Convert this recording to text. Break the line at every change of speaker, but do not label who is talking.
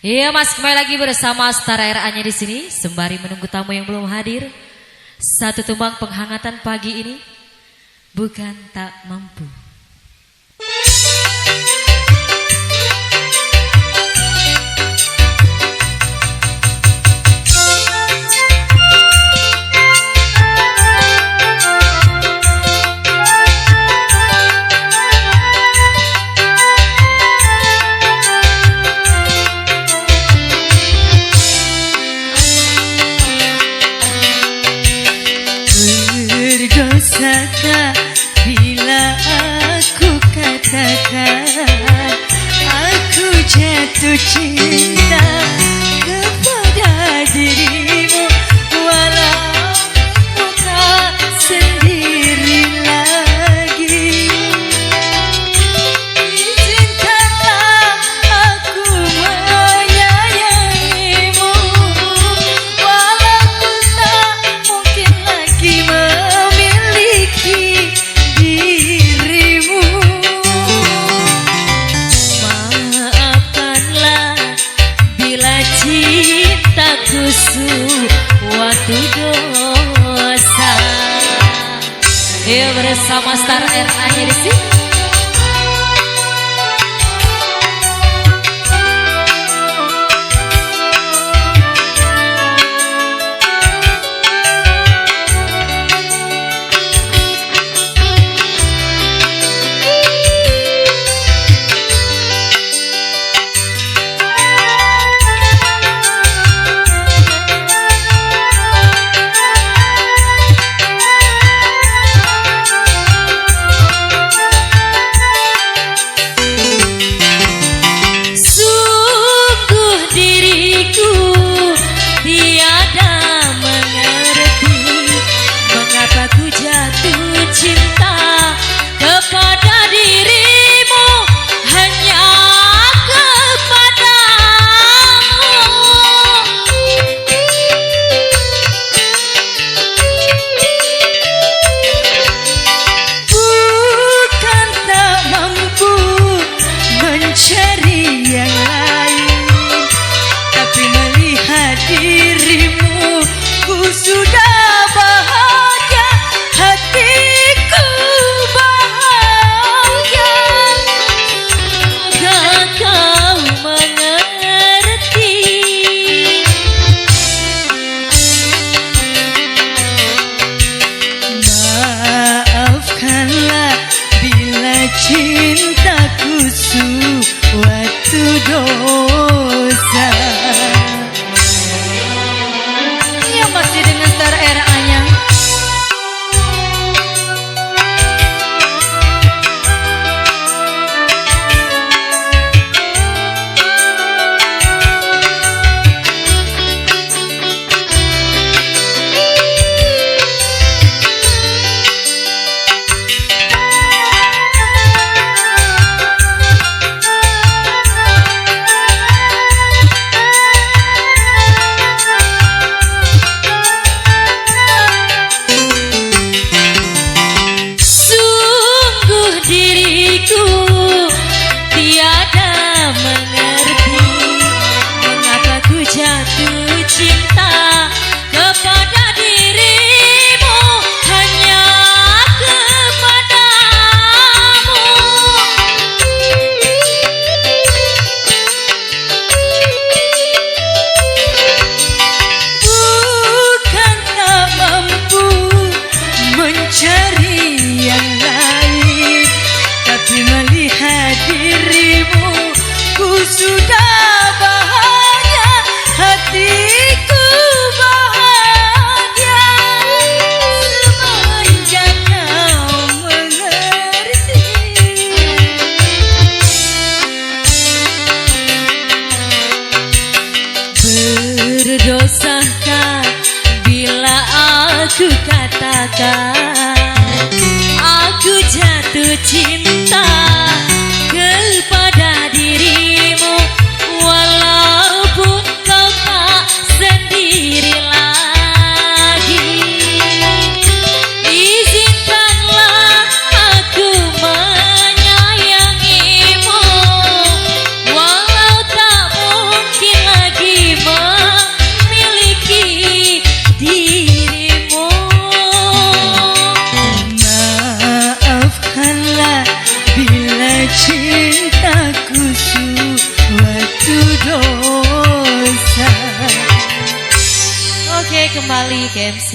Iya Mas, kembali lagi bersama Star RA-nya di sini sembari menunggu tamu yang belum hadir. Satu tumbang penghangatan pagi ini, bukan tak mampu.
Berdosakah bila aku katakan aku jatuh cinta kepada dirimu, walau tak sendiri lagi. Izinkanlah aku menyayangimu, walau ku tak mungkin lagi memiliki dirimu. Maafkanlah bila cintaku suatu dosa.
Iya bersama Star RA-nya di sini.
Cari yang lain, tapi melihat dirimu ku sudah bahagia, hatiku bahagia.
Jika kau mengerti,
maafkanlah bila cintaku suatu dosa.
ya masih dengan Star RA-nya.
Diriku tiada mengerti mengapa ku jatuh cinta kepada dirimu, hanya kepadamu. Bukan tak mampu mencari yang lain, tapi melihat dirimu ku sudah bahagia, hatiku bahagia. Semenjak kau mengerti, berdosakah bila aku katakan aku jatuh cinta kepada dirimu, walaupun kau tak sendiri lagi. Izinkanlah aku menyayangimu, walau tak mungkin
kembali ke MC.